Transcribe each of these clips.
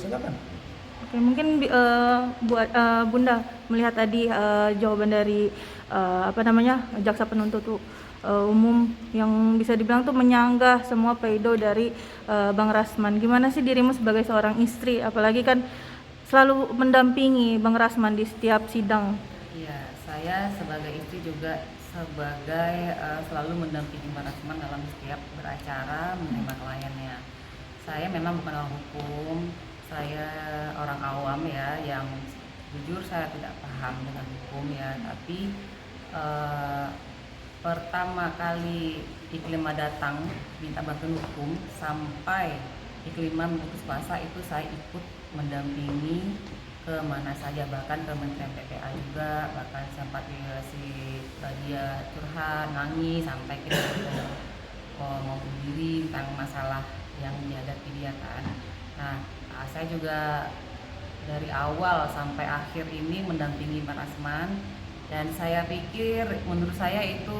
silakan. Oke, mungkin buat Bunda melihat tadi jawaban dari jaksa penuntut umum yang bisa dibilang tuh menyanggah semua pleido dari Bang Rasman. Gimana sih dirimu sebagai seorang istri, apalagi kan selalu mendampingi Bang Rasman di setiap sidang? Iya, saya sebagai istri juga sebagai selalu mendampingi Bang Rasman dalam setiap beracara menerima kliennya. Saya memang bukan orang hukum, saya orang awam ya, yang jujur saya tidak paham dengan hukum ya, tapi pertama kali Iklima datang minta bantuan hukum sampai Iklima memutus kuasa itu saya ikut mendampingi ke mana saja, bahkan ke Kementerian PPA juga, bahkan sempat dia curhat nangis sampai kita mau bunuh diri tentang masalah yang dihadapi dia kan. Nah, saya juga dari awal sampai akhir ini mendampingi Pak Rasman, dan saya pikir menurut saya itu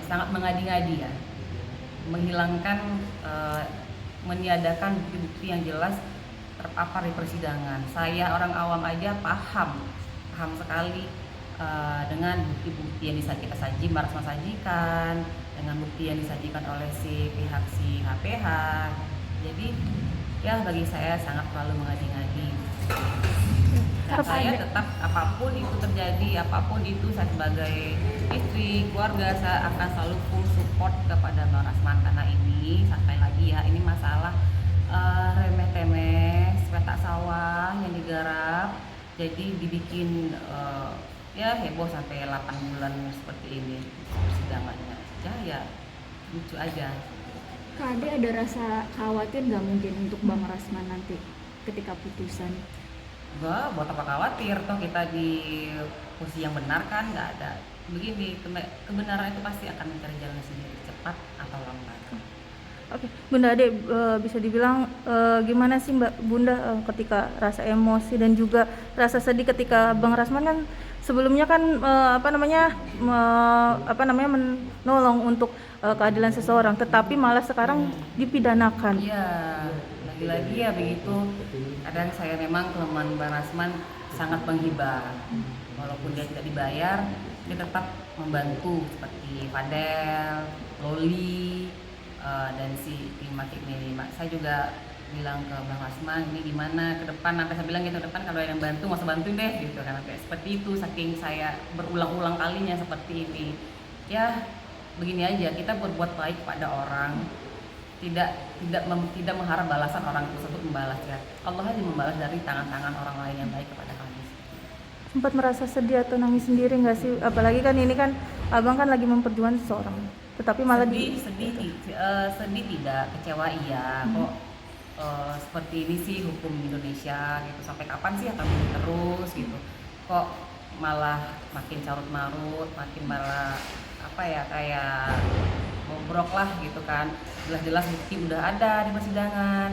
sangat mengadi-ngadi ya, menghilangkan meniadakan bukti-bukti yang jelas terpapar di persidangan. Saya orang awam aja paham sekali dengan bukti-bukti yang kita Rasman sajikan, dengan bukti yang disajikan oleh si HPH. Jadi ya bagi saya sangat terlalu mengadi-ngadi. Dan saya tetap apapun itu terjadi, apapun itu, saya sebagai istri, keluarga, saya akan selalu full support kepada Bang Rasman, karena ini sampai lagi ya, ini masalah remeh-temeh petak sawah yang digarap, jadi dibikin ya heboh sampai 8 bulan seperti ini persidangannya. Ya lucu aja. Kak Ade ada rasa khawatir nggak mungkin untuk Bang Rasman nanti ketika putusan? Enggak, buat apa khawatir, toh kita di posisi yang benar kan, nggak ada. Begini, kebenaran itu pasti akan mencari jalan sendiri, cepat atau lambat. Oke, Bunda Ade, bisa dibilang gimana sih Mbak Bunda ketika rasa emosi dan juga rasa sedih ketika Bang Rasman kan sebelumnya kan menolong untuk keadilan seseorang, tetapi malah sekarang dipidanakan. Iya, lagi-lagi ya begitu. Kadang saya memang kelemahan Bang Rasman sangat menghibah. Walaupun dia tidak dibayar, dia tetap membantu seperti Fadel, Loli, dan si Klimak ini. Saya juga bilang ke Bang Rasman, ini gimana ke depan, sampai saya bilang gitu, ke depan kalau ada yang bantu nggak usah bantuin deh gitu kan, kayak seperti itu, saking saya berulang-ulang kalinya seperti ini. Ya begini aja, kita berbuat baik pada orang, tidak mengharap balasan orang tersebut membalas ya. Allah hanya membalas dari tangan-tangan orang lain yang baik kepada kami. Sempat merasa sedih atau nangis sendiri nggak sih? Apalagi kan ini kan abang kan lagi memperjuangkan seseorang, tetapi malah sedih tidak, kecewa iya. Kok seperti ini sih hukum Indonesia gitu, sampai kapan sih akan begini terus gitu, kok malah makin carut marut, makin malah kayak bobrok lah gitu kan. Jelas-jelas bukti udah ada di persidangan.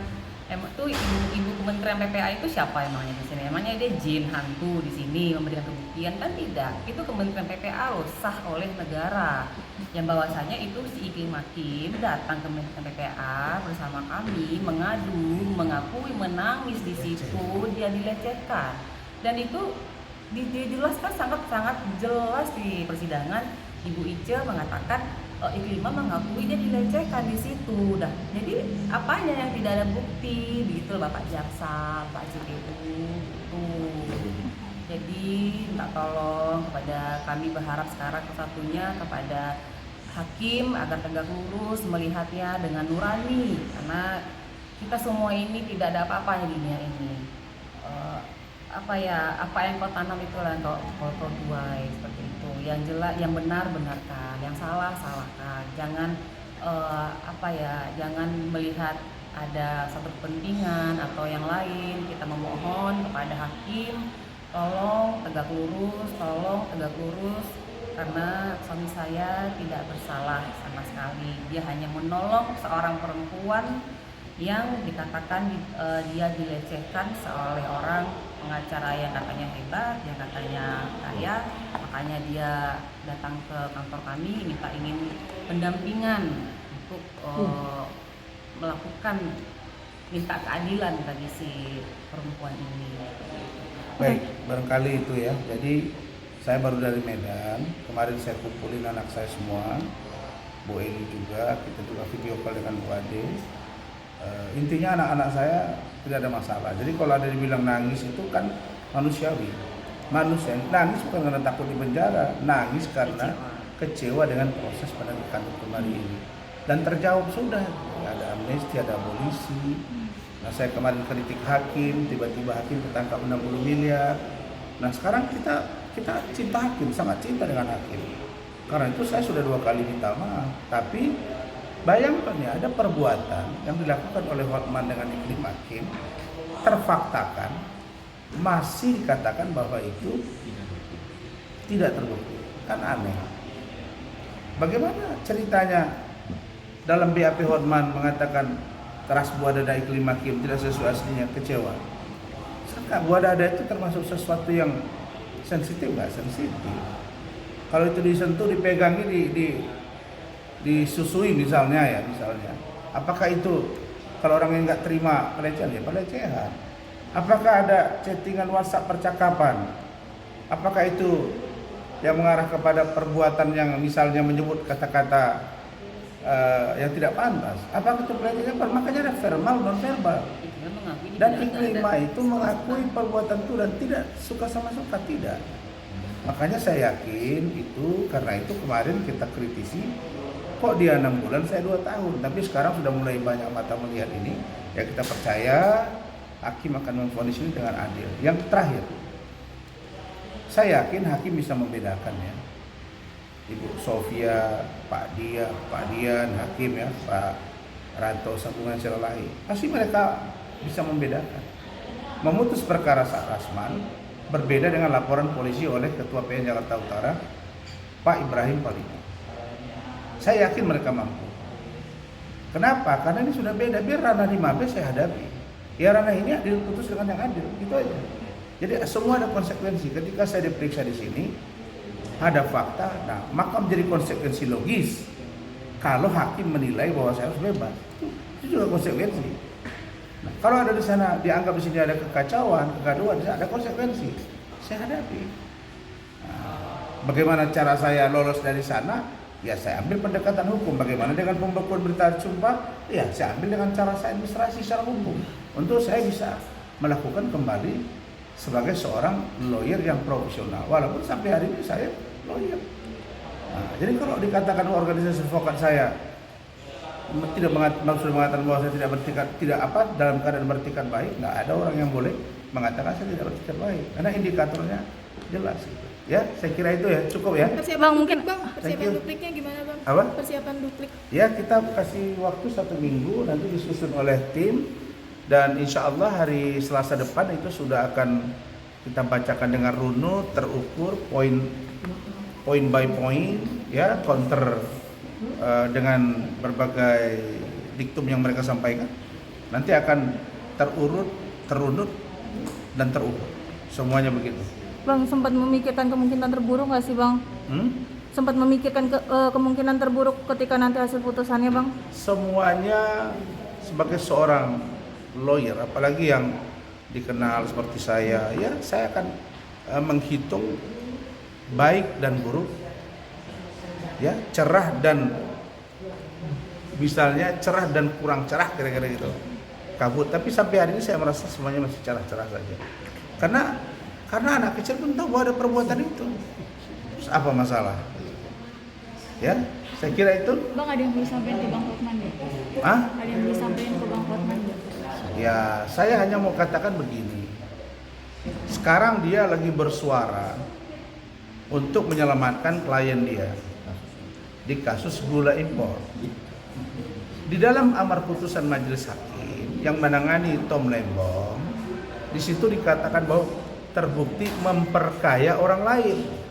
Emang tuh ibu Kementerian PPA itu siapa emangnya di sini? Emangnya dia jin hantu di sini memberikan kebuktian? Kan tidak. Itu Kementerian PPA loh, sah oleh negara. Yang bahwasanya itu si Iklim Hakim datang ke Kementerian PPA bersama kami mengadu, mengakui, menangis di situ, dia dilecehkan. Dan itu dijelaskan sangat-sangat jelas di persidangan. Ibu Ice mengatakan Iklima mengakui dia dilecehkan di situ. Dah, jadi apanya yang tidak ada bukti, begitu Bapak Jaksa, Pak JPU. Jadi minta tolong kepada kami, berharap sekarang satunya kepada hakim agar tegak lurus melihatnya dengan nurani, karena kita semua ini tidak ada apa-apanya di dunia ini. Apa yang kau tanam itulah kau tuai, seperti itu. Yang jelas, yang benar benarkan, yang salah salahkan. Jangan jangan melihat ada satu kepentingan atau yang lain. Kita memohon kepada hakim, tolong tegak lurus, karena suami saya tidak bersalah sama sekali. Dia hanya menolong seorang perempuan yang dikatakan dia dilecehkan oleh orang pengacara yang katanya hebat, yang katanya kaya. Makanya dia datang ke kantor kami ingin pendampingan untuk melakukan minta keadilan bagi si perempuan ini. Baik, barangkali itu ya. Jadi saya baru dari Medan. Kemarin saya kumpulin anak saya semua, Bu Eli juga, kita juga video call dengan Bu Ade. Intinya anak-anak saya tidak ada masalah. Jadi kalau ada dibilang nangis itu kan manusiawi. Manusia nangis bukan karena takut di penjara, nangis karena kecewa dengan proses penegakan hukum hari ini. Dan terjawab sudah, ada amnesti, ada abolisi. Nah, saya kemarin kritik hakim, tiba-tiba hakim ketangkap 60 miliar. Nah, sekarang kita cinta hakim, sangat cinta dengan hakim. Karena itu saya sudah 2 kali minta maaf. Tapi bayangkan ya, ada perbuatan yang dilakukan oleh Hotman dengan Iklim Hakim, terfaktakan, masih dikatakan bahwa itu tidak terbukti. Kan aneh. Bagaimana ceritanya dalam BAP Hotman mengatakan keras buah dada Iklim Hakim tidak sesuai aslinya, kecewa. Sekarang buah dada itu termasuk sesuatu yang sensitif, nggak sensitif. Kalau itu disentuh, dipegangi, disusui misalnya. Apakah itu kalau orang yang nggak terima pelecehan, ya pelecehan. Apakah ada chattingan WhatsApp percakapan? Apakah itu yang mengarah kepada perbuatan yang misalnya menyebut kata-kata yang tidak pantas? Apakah itu pelecehan? Makanya ada verbal, non verbal. Dan Iklima itu mengakui perbuatan itu dan tidak suka sama suka, tidak. Makanya saya yakin itu, karena itu kemarin kita kritisi, kok dia 6 bulan, saya 2 tahun. Tapi sekarang sudah mulai banyak mata melihat ini, ya kita percaya hakim akan memvonis ini dengan adil. Yang terakhir, saya yakin hakim bisa membedakan ya. Ibu Sofia, Pak Dian, hakim ya, Pak Ranto Sambungan Silalahi, pasti mereka bisa membedakan. Memutus perkara Rasman berbeda dengan laporan polisi oleh Ketua PN Jakarta Utara, Pak Ibrahim Palima. Saya yakin mereka mampu. Kenapa? Karena ini sudah beda. Biar ranah di Mabes saya hadapi. Ya ranah ini diputus dengan yang adil, gitu aja. Jadi semua ada konsekuensi. Ketika saya diperiksa di sini, ada fakta. Nah, maka menjadi konsekuensi logis. Kalau hakim menilai bahwa saya harus bebas, itu juga konsekuensi. Nah, kalau ada di sana dianggap di sini ada kekacauan, kegaduhan, ada konsekuensi. Saya hadapi. Nah, bagaimana cara saya lolos dari sana? Ya saya ambil pendekatan hukum. Bagaimana dengan pembekuan berita sumpah? Ya saya ambil dengan cara saya administrasi secara hukum. Untuk saya bisa melakukan kembali sebagai seorang lawyer yang profesional. Walaupun sampai hari ini saya lawyer. Nah, jadi kalau dikatakan organisasi advokat saya tidak mengatakan bahwa saya dalam keadaan bertikat baik, nggak ada orang yang boleh mengatakan saya tidak bertikat baik. Karena indikatornya jelas. Gitu. Ya, saya kira itu ya, cukup ya. Persiapan Bang, mungkin persiapan dupliknya gimana Bang? Apa? Persiapan duplik. Ya, kita kasih waktu 1 minggu, nanti disusun oleh tim, dan insya Allah hari Selasa depan itu sudah akan kita bacakan dengan runut, terukur, point by point, ya, counter dengan berbagai diktum yang mereka sampaikan. Nanti akan terunut, dan terukur. Semuanya begitu. Bang, sempat memikirkan kemungkinan terburuk nggak sih Bang? Sempat memikirkan kemungkinan terburuk ketika nanti hasil putusannya Bang? Semuanya sebagai seorang lawyer, apalagi yang dikenal seperti saya, ya saya akan menghitung baik dan buruk, ya cerah dan misalnya cerah dan kurang cerah, kira-kira gitu, kabut. Tapi sampai hari ini saya merasa semuanya masih cerah-cerah saja, karena anak kecil pun tahu bahwa ada perbuatan itu. Terus apa masalah? Ya, saya kira itu. Bang, ada yang mau disampaikan ke Bang Hotman ya? Ada yang mau disampaikan ke Bang Hotman ya? Ya, saya hanya mau katakan begini. Sekarang dia lagi bersuara untuk menyelamatkan klien dia di kasus gula impor. Di dalam amar putusan majelis hakim yang menangani Tom Lembong, di situ dikatakan bahwa terbukti memperkaya orang lain.